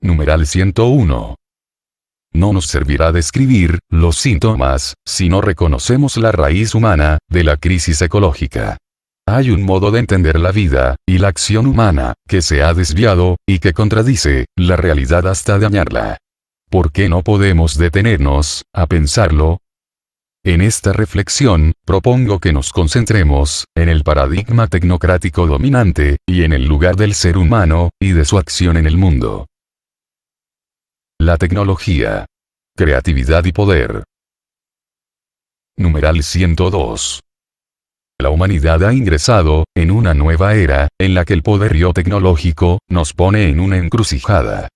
Numeral 101. No nos servirá describir los síntomas, si no reconocemos la raíz humana de la crisis ecológica. Hay un modo de entender la vida y la acción humana que se ha desviado y que contradice la realidad hasta dañarla. ¿Por qué no podemos detenernos a pensarlo? En esta reflexión, propongo que nos concentremos en el paradigma tecnocrático dominante y en el lugar del ser humano y de su acción en el mundo. La tecnología. Creatividad y poder. Numeral 102. La humanidad ha ingresado en una nueva era, en la que el poderío tecnológico nos pone en una encrucijada.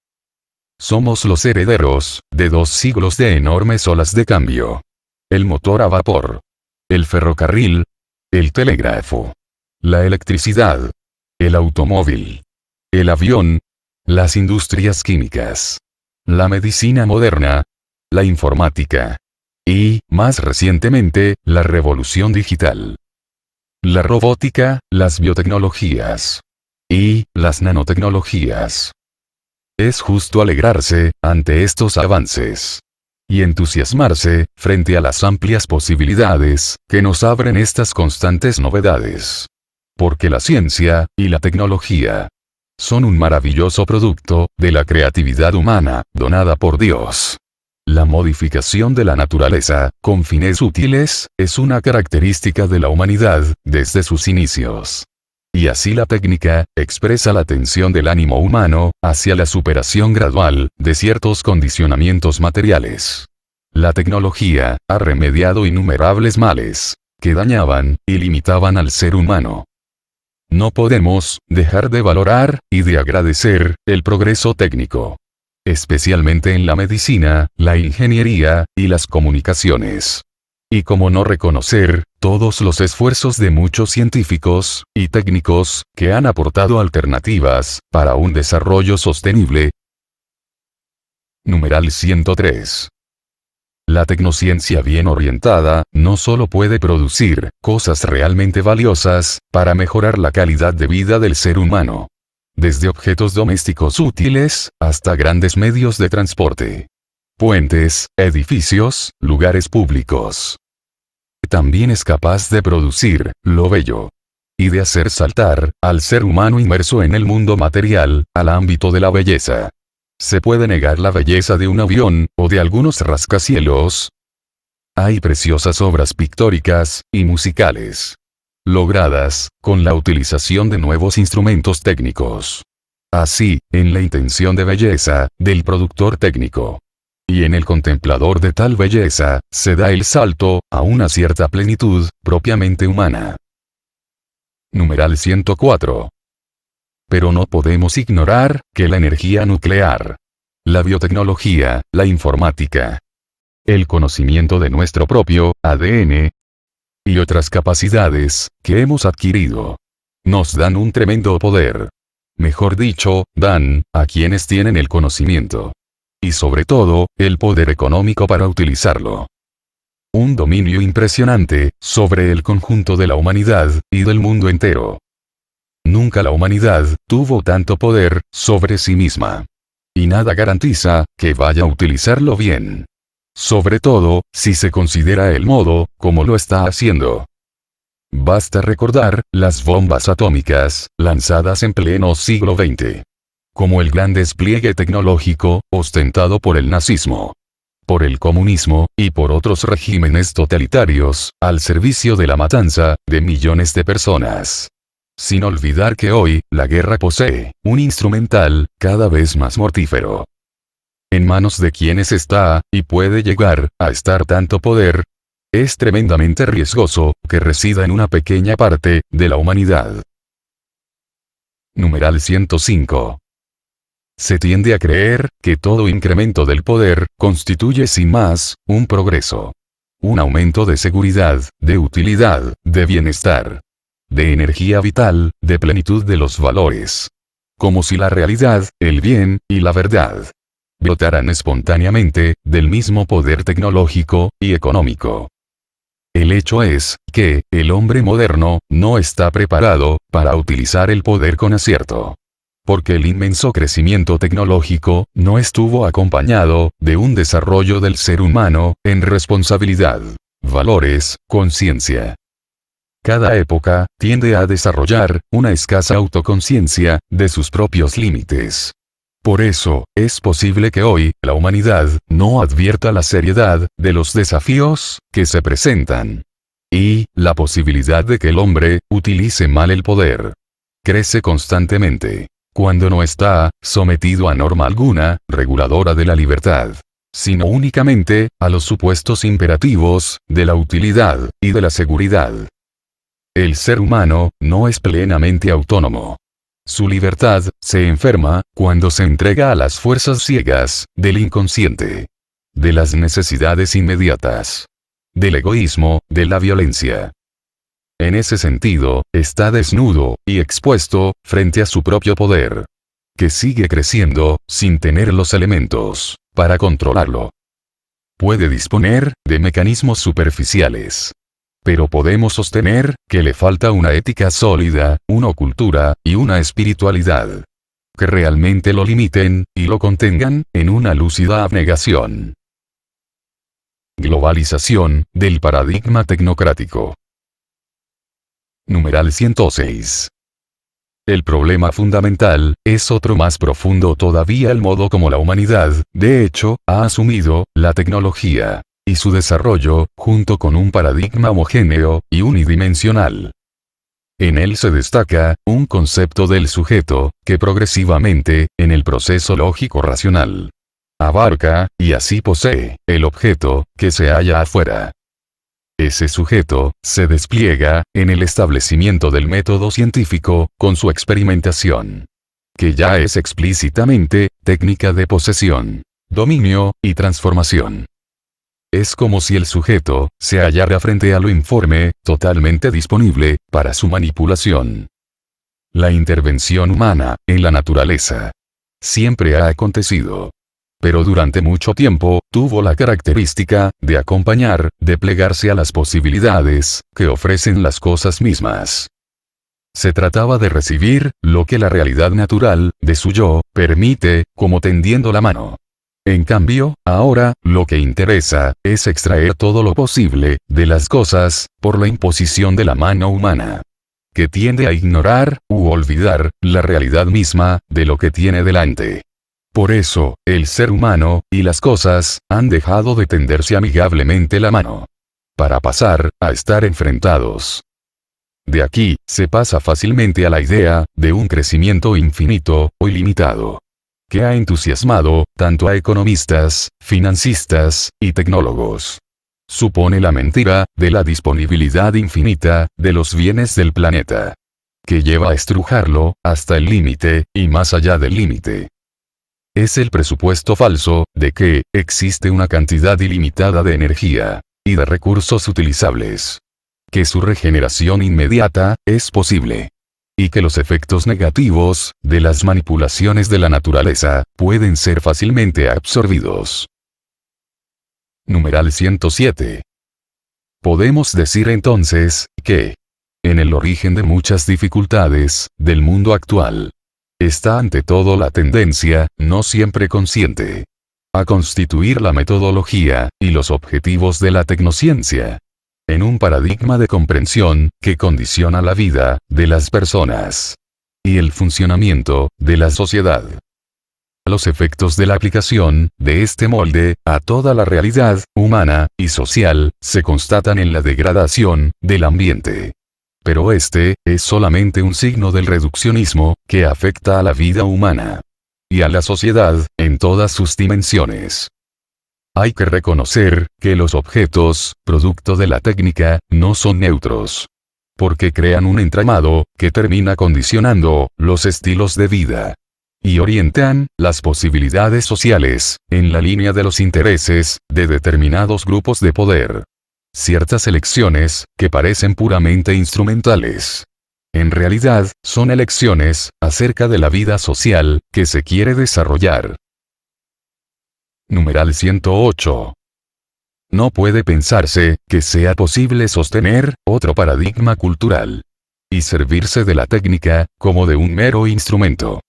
Somos los herederos de 2 siglos de enormes olas de cambio. El motor a vapor. El ferrocarril. El telégrafo. La electricidad. El automóvil. El avión. Las industrias químicas. La medicina moderna. La informática. Y, más recientemente, la revolución digital. La robótica, las biotecnologías. Y, las nanotecnologías. Es justo alegrarse ante estos avances. Y entusiasmarse frente a las amplias posibilidades que nos abren estas constantes novedades. Porque la ciencia y la tecnología son un maravilloso producto de la creatividad humana, donada por Dios. La modificación de la naturaleza, con fines útiles, es una característica de la humanidad, desde sus inicios. Y así la técnica, expresa la tensión del ánimo humano, hacia la superación gradual, de ciertos condicionamientos materiales. La tecnología, ha remediado innumerables males, que dañaban, y limitaban al ser humano. No podemos dejar de valorar y de agradecer el progreso técnico, especialmente en la medicina, la ingeniería y las comunicaciones. Y cómo no reconocer todos los esfuerzos de muchos científicos y técnicos que han aportado alternativas para un desarrollo sostenible. Numeral 103. La tecnociencia bien orientada, no solo puede producir cosas realmente valiosas, para mejorar la calidad de vida del ser humano. Desde objetos domésticos útiles, hasta grandes medios de transporte. Puentes, edificios, lugares públicos. También es capaz de producir lo bello. Y de hacer saltar al ser humano inmerso en el mundo material, al ámbito de la belleza. ¿Se puede negar la belleza de un avión, o de algunos rascacielos? Hay preciosas obras pictóricas y musicales, logradas con la utilización de nuevos instrumentos técnicos. Así, en la intención de belleza del productor técnico y en el contemplador de tal belleza, se da el salto a una cierta plenitud propiamente humana. Numeral 104. Pero no podemos ignorar que la energía nuclear, la biotecnología, la informática, el conocimiento de nuestro propio ADN y otras capacidades que hemos adquirido, nos dan un tremendo poder. Mejor dicho, dan a quienes tienen el conocimiento. Y sobre todo, el poder económico para utilizarlo. Un dominio impresionante sobre el conjunto de la humanidad y del mundo entero. Nunca la humanidad tuvo tanto poder sobre sí misma. Y nada garantiza que vaya a utilizarlo bien. Sobre todo, si se considera el modo como lo está haciendo. Basta recordar las bombas atómicas lanzadas en pleno siglo XX. Como el gran despliegue tecnológico ostentado por el nazismo, por el comunismo y por otros regímenes totalitarios, al servicio de la matanza de millones de personas. Sin olvidar que hoy, la guerra posee un instrumental cada vez más mortífero. En manos de quienes está, y puede llegar a estar tanto poder, es tremendamente riesgoso que resida en una pequeña parte de la humanidad. Numeral 105. Se tiende a creer que todo incremento del poder constituye sin más un progreso. Un aumento de seguridad, de utilidad, de bienestar, de energía vital, de plenitud de los valores. Como si la realidad, el bien y la verdad brotaran espontáneamente del mismo poder tecnológico y económico. El hecho es que el hombre moderno no está preparado para utilizar el poder con acierto. porque el inmenso crecimiento tecnológico no estuvo acompañado de un desarrollo del ser humano en responsabilidad, valores, conciencia. Cada época tiende a desarrollar una escasa autoconciencia de sus propios límites. Por eso, es posible que hoy, la humanidad, no advierta la seriedad de los desafíos que se presentan. Y, la posibilidad de que el hombre utilice mal el poder. Crece constantemente, cuando no está sometido a norma alguna, reguladora de la libertad, sino únicamente a los supuestos imperativos de la utilidad y de la seguridad. El ser humano no es plenamente autónomo. Su libertad se enferma cuando se entrega a las fuerzas ciegas del inconsciente, de las necesidades inmediatas, del egoísmo, de la violencia. En ese sentido, está desnudo y expuesto frente a su propio poder, que sigue creciendo sin tener los elementos para controlarlo. Puede disponer de mecanismos superficiales, pero podemos sostener que le falta una ética sólida, una cultura y una espiritualidad que realmente lo limiten y lo contengan en una lúcida abnegación. Globalización del paradigma tecnocrático. Numeral 106. El problema fundamental es otro más profundo todavía: el modo como la humanidad, de hecho, ha asumido la tecnología y su desarrollo, junto con un paradigma homogéneo y unidimensional. En él se destaca un concepto del sujeto, que progresivamente, en el proceso lógico-racional, abarca, y así posee, el objeto, que se halla afuera. Ese sujeto, se despliega, en el establecimiento del método científico, con su experimentación, que ya es explícitamente, técnica de posesión, dominio, y transformación. Es como si el sujeto se hallara frente a lo informe, totalmente disponible para su manipulación. La intervención humana en la naturaleza siempre ha acontecido, pero durante mucho tiempo tuvo la característica de acompañar, de plegarse a las posibilidades que ofrecen las cosas mismas. Se trataba de recibir lo que la realidad natural de su yo permite, como tendiendo la mano. En cambio, ahora, lo que interesa, es extraer todo lo posible, de las cosas, por la imposición de la mano humana, que tiende a ignorar, u olvidar, la realidad misma, de lo que tiene delante. Por eso, el ser humano, y las cosas, han dejado de tenderse amigablemente la mano, para pasar, a estar enfrentados. De aquí, se pasa fácilmente a la idea, de un crecimiento infinito, o ilimitado, que ha entusiasmado, tanto a economistas, financistas, y tecnólogos. Supone la mentira, de la disponibilidad infinita, de los bienes del planeta, que lleva a estrujarlo, hasta el límite, y más allá del límite. Es el presupuesto falso, de que, existe una cantidad ilimitada de energía, y de recursos utilizables, que su regeneración inmediata, es posible, y que los efectos negativos, de las manipulaciones de la naturaleza, pueden ser fácilmente absorbidos. Numeral 107. Podemos decir entonces, que, en el origen de muchas dificultades, del mundo actual, está ante todo la tendencia, no siempre consciente, a constituir la metodología, y los objetivos de la tecnociencia, en un paradigma de comprensión, que condiciona la vida, de las personas, y el funcionamiento, de la sociedad. Los efectos de la aplicación, de este molde, a toda la realidad, humana, y social, se constatan en la degradación, del ambiente. Pero este, es solamente un signo del reduccionismo, que afecta a la vida humana, y a la sociedad, en todas sus dimensiones. Hay que reconocer, que los objetos, producto de la técnica, no son neutros, porque crean un entramado, que termina condicionando, los estilos de vida, y orientan, las posibilidades sociales, en la línea de los intereses, de determinados grupos de poder. Ciertas elecciones, que parecen puramente instrumentales, en realidad, son elecciones, acerca de la vida social, que se quiere desarrollar. Numeral 108. No puede pensarse, que sea posible sostener, otro paradigma cultural, y servirse de la técnica, como de un mero instrumento,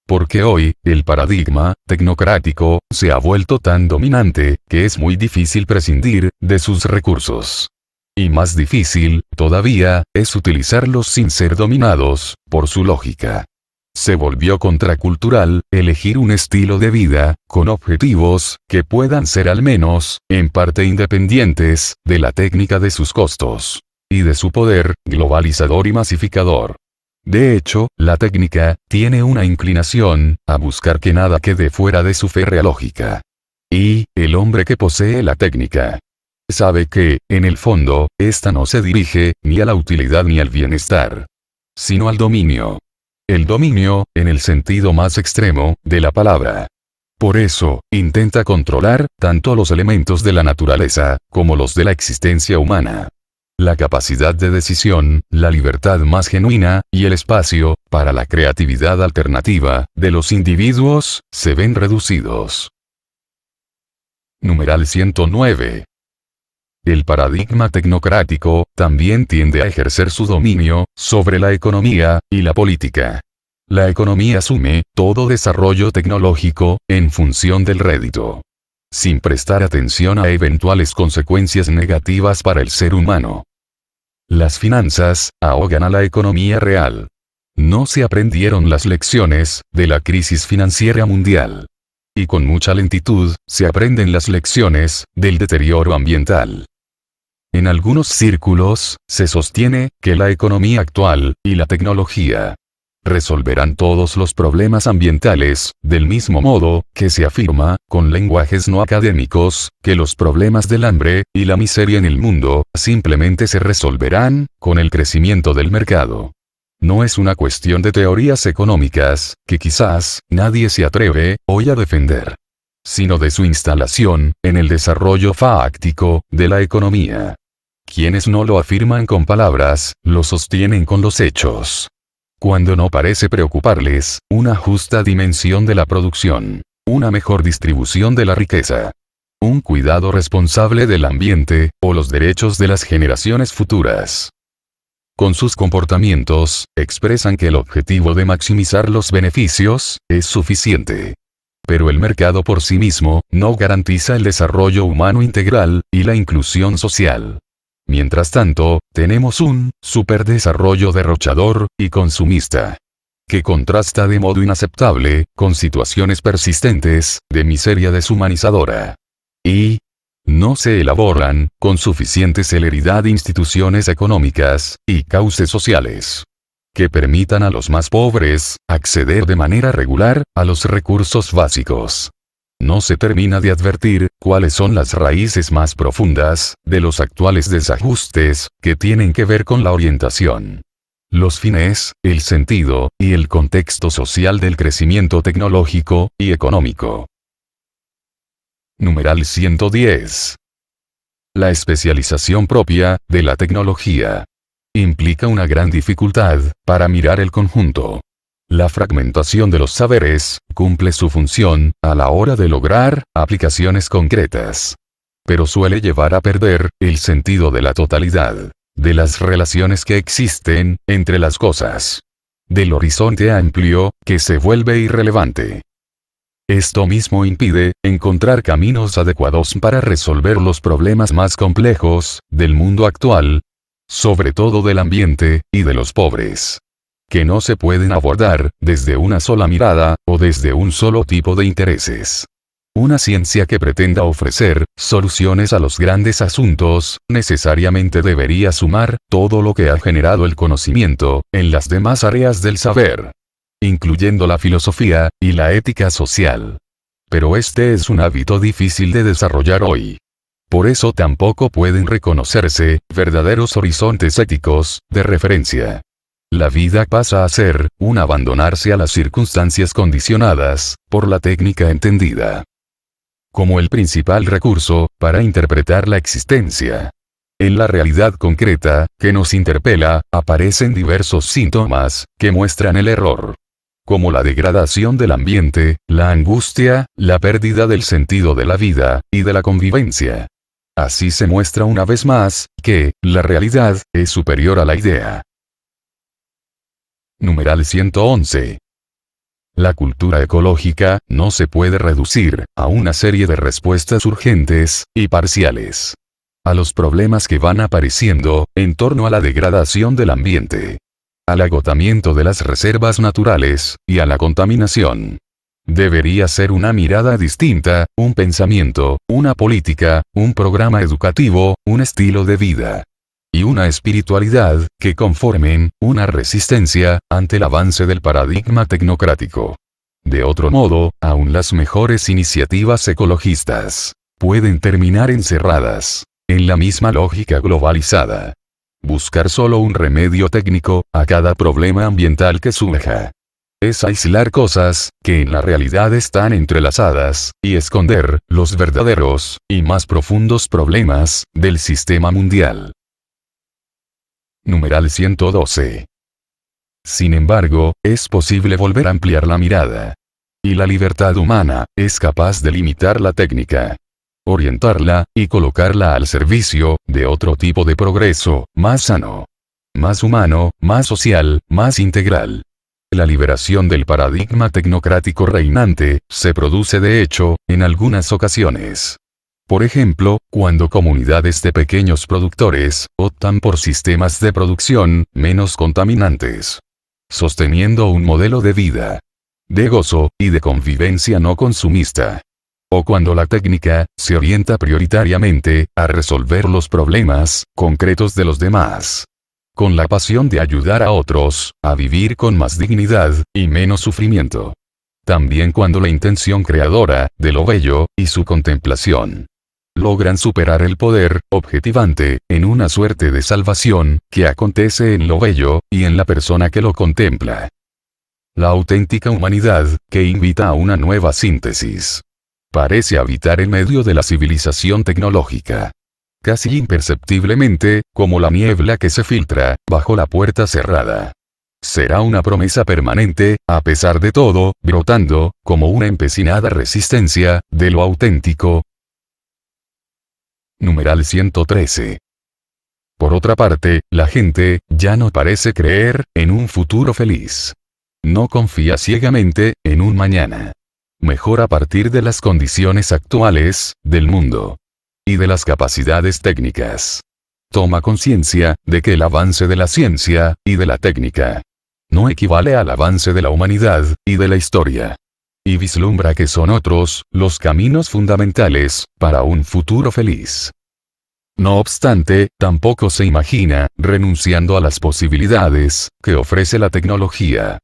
Porque hoy, el paradigma tecnocrático se ha vuelto tan dominante, que es muy difícil prescindir de sus recursos. Y más difícil, todavía, es utilizarlos sin ser dominados por su lógica. Se volvió contracultural elegir un estilo de vida, con objetivos, que puedan ser al menos, en parte independientes, de la técnica de sus costos. Y de su poder, globalizador y masificador. De hecho, la técnica, tiene una inclinación, a buscar que nada quede fuera de su férrea lógica. Y, el hombre que posee la técnica, sabe que, en el fondo, ésta no se dirige, ni a la utilidad ni al bienestar, sino al dominio. El dominio, en el sentido más extremo, de la palabra. Por eso, intenta controlar, tanto los elementos de la naturaleza, como los de la existencia humana. La capacidad de decisión, la libertad más genuina, y el espacio, para la creatividad alternativa, de los individuos, se ven reducidos. Numeral 109. El paradigma tecnocrático, también tiende a ejercer su dominio, sobre la economía, y la política. La economía asume, todo desarrollo tecnológico, en función del rédito, sin prestar atención a eventuales consecuencias negativas para el ser humano. Las finanzas, ahogan a la economía real. No se aprendieron las lecciones, de la crisis financiera mundial. Y con mucha lentitud, se aprenden las lecciones, del deterioro ambiental. En algunos círculos, se sostiene, que la economía actual, y la tecnología, resolverán todos los problemas ambientales, del mismo modo, que se afirma, con lenguajes no académicos, que los problemas del hambre, y la miseria en el mundo, simplemente se resolverán, con el crecimiento del mercado. No es una cuestión de teorías económicas, que quizás, nadie se atreve, hoy a defender, sino de su instalación, en el desarrollo fáctico, de la economía. Quienes no lo afirman con palabras, lo sostienen con los hechos. Cuando no parece preocuparles, una justa dimensión de la producción, una mejor distribución de la riqueza, un cuidado responsable del ambiente, o los derechos de las generaciones futuras. Con sus comportamientos, expresan que el objetivo de maximizar los beneficios, es suficiente. Pero el mercado por sí mismo, no garantiza el desarrollo humano integral, y la inclusión social. Mientras tanto, tenemos un superdesarrollo derrochador y consumista, que contrasta de modo inaceptable con situaciones persistentes de miseria deshumanizadora. Y no se elaboran, con suficiente celeridad, instituciones económicas y cauces sociales que permitan a los más pobres acceder de manera regular a los recursos básicos. No se termina de advertir cuáles son las raíces más profundas de los actuales desajustes, que tienen que ver con la orientación, los fines, el sentido, y el contexto social del crecimiento tecnológico y económico. Numeral 110. La especialización propia de la tecnología implica una gran dificultad para mirar el conjunto. La fragmentación de los saberes cumple su función a la hora de lograr aplicaciones concretas, pero suele llevar a perder el sentido de la totalidad, de las relaciones que existen entre las cosas, del horizonte amplio que se vuelve irrelevante. Esto mismo impide encontrar caminos adecuados para resolver los problemas más complejos del mundo actual, sobre todo del ambiente y de los pobres, que no se pueden abordar desde una sola mirada, o desde un solo tipo de intereses. Una ciencia que pretenda ofrecer soluciones a los grandes asuntos, necesariamente debería sumar todo lo que ha generado el conocimiento en las demás áreas del saber, incluyendo la filosofía y la ética social. Pero este es un hábito difícil de desarrollar hoy. Por eso tampoco pueden reconocerse verdaderos horizontes éticos de referencia. La vida pasa a ser un abandonarse a las circunstancias condicionadas por la técnica entendida como el principal recurso para interpretar la existencia. En la realidad concreta que nos interpela, aparecen diversos síntomas que muestran el error, como la degradación del ambiente, la angustia, la pérdida del sentido de la vida y de la convivencia. Así se muestra una vez más que la realidad es superior a la idea. Numeral 111. La cultura ecológica no se puede reducir a una serie de respuestas urgentes y parciales a los problemas que van apareciendo en torno a la degradación del ambiente, al agotamiento de las reservas naturales y a la contaminación. Debería ser una mirada distinta, un pensamiento, una política, un programa educativo, un estilo de vida y una espiritualidad que conformen una resistencia ante el avance del paradigma tecnocrático. De otro modo, aún las mejores iniciativas ecologistas pueden terminar encerradas en la misma lógica globalizada. Buscar solo un remedio técnico a cada problema ambiental que surja es aislar cosas que en la realidad están entrelazadas y esconder los verdaderos y más profundos problemas del sistema mundial. Numeral 112. Sin embargo, es posible volver a ampliar la mirada. Y la libertad humana es capaz de limitar la técnica, orientarla y colocarla al servicio de otro tipo de progreso, más sano, más humano, más social, más integral. La liberación del paradigma tecnocrático reinante se produce de hecho en algunas ocasiones. Por ejemplo, cuando comunidades de pequeños productores optan por sistemas de producción menos contaminantes, sosteniendo un modelo de vida, de gozo y de convivencia no consumista. O cuando la técnica se orienta prioritariamente a resolver los problemas concretos de los demás, con la pasión de ayudar a otros a vivir con más dignidad y menos sufrimiento. También cuando la intención creadora de lo bello y su contemplación logran superar el poder objetivante en una suerte de salvación que acontece en lo bello y en la persona que lo contempla. La auténtica humanidad, que invita a una nueva síntesis, parece habitar en medio de la civilización tecnológica, casi imperceptiblemente, como la niebla que se filtra bajo la puerta cerrada. Será una promesa permanente, a pesar de todo, brotando como una empecinada resistencia de lo auténtico. Numeral 113. Por otra parte, la gente ya no parece creer en un futuro feliz. No confía ciegamente en un mañana mejor a partir de las condiciones actuales del mundo y de las capacidades técnicas. Toma conciencia de que el avance de la ciencia y de la técnica no equivale al avance de la humanidad y de la historia, y vislumbra que son otros los caminos fundamentales para un futuro feliz. No obstante, tampoco se imagina renunciando a las posibilidades que ofrece la tecnología.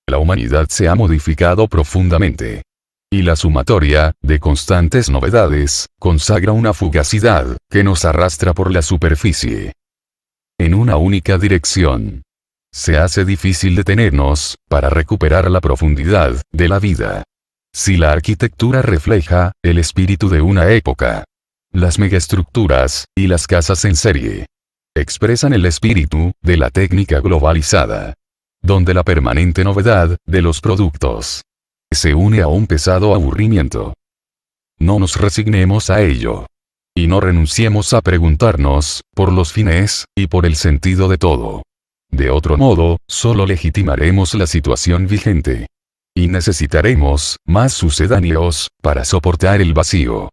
La humanidad se ha modificado profundamente, y la sumatoria de constantes novedades consagra una fugacidad que nos arrastra por la superficie en una única dirección. Se hace difícil detenernos para recuperar la profundidad de la vida. Si la arquitectura refleja el espíritu de una época, las megaestructuras y las casas en serie expresan el espíritu de la técnica globalizada, donde la permanente novedad de los productos se une a un pesado aburrimiento. No nos resignemos a ello, y no renunciemos a preguntarnos por los fines y por el sentido de todo. De otro modo, solo legitimaremos la situación vigente, y necesitaremos más sucedáneos para soportar el vacío.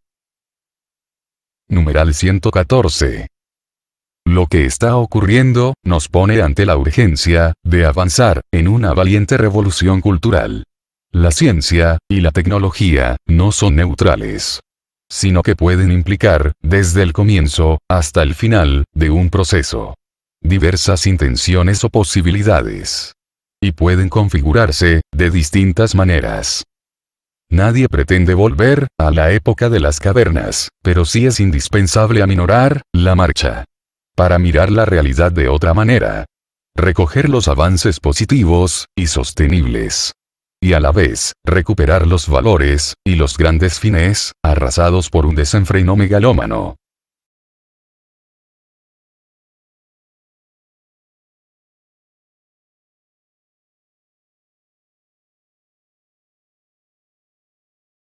Numeral 114. Lo que está ocurriendo nos pone ante la urgencia de avanzar en una valiente revolución cultural. La ciencia y la tecnología no son neutrales, sino que pueden implicar, desde el comienzo hasta el final de un proceso, diversas intenciones o posibilidades, y pueden configurarse de distintas maneras. Nadie pretende volver a la época de las cavernas, pero sí es indispensable aminorar la marcha para mirar la realidad de otra manera, recoger los avances positivos y sostenibles, y a la vez, recuperar los valores y los grandes fines arrasados por un desenfreno megalómano.